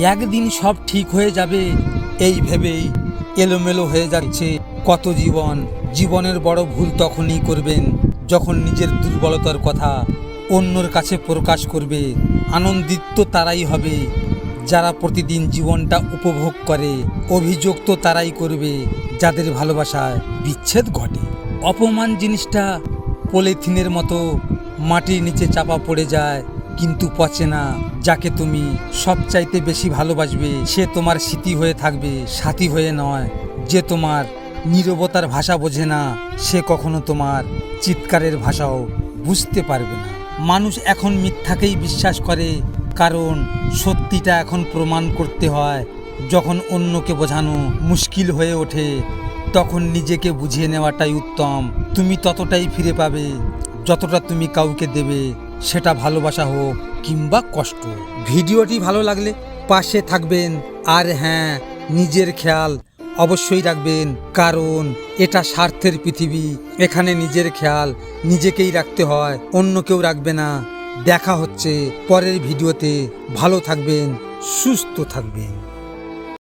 একদিন সব ঠিক হয়ে যাবে এই ভেবেই এলোমেলো হয়ে যাচ্ছে কত জীবন। জীবনের বড় ভুল তখনই করবেন যখন নিজের দুর্বলতার কথা অন্যর কাছে প্রকাশ করবে। আনন্দিত তারাই হবে যারা প্রতিদিন জীবনটা উপভোগ করে। অভিযোগ তো তারাই করবে যাদের ভালোবাসায় বিচ্ছেদ ঘটে। অপমান জিনিসটা পলিথিনের মতো মাটির নিচে চাপা পড়ে যায় কিন্তু পচে না। যাকে তুমি সবচাইতে বেশি ভালোবাসবে সে তোমার স্মৃতি হয়ে থাকবে, সাথী হয়ে নয়। যে তোমার নীরবতার ভাষা বোঝে না সে কখনো তোমার চিৎকারের ভাষাও বুঝতে পারবে না। মানুষ এখন মিথ্যাকেই বিশ্বাস করে, কারণ সত্যিটা এখন প্রমাণ করতে হয়। যখন অন্যকে বোঝানো মুশকিল হয়ে ওঠে তখন নিজেকে বুঝিয়ে নেওয়াটাই উত্তম। তুমি ততটাই ফিরে পাবে যতটা তুমি কাউকে দেবে, সেটা ভালোবাসা হোক কিংবা কষ্ট। ভিডিওটি ভালো লাগলে পাশে থাকবেন, আর হ্যাঁ, নিজের খেয়াল অবশ্যই রাখবেন, কারণ এটা স্বার্থের পৃথিবী। এখানে নিজের খেয়াল নিজেকেই রাখতে হয়, অন্য কেউ রাখবে না। দেখা হচ্ছে পরের ভিডিওতে। ভালো থাকবেন, সুস্থ থাকবেন।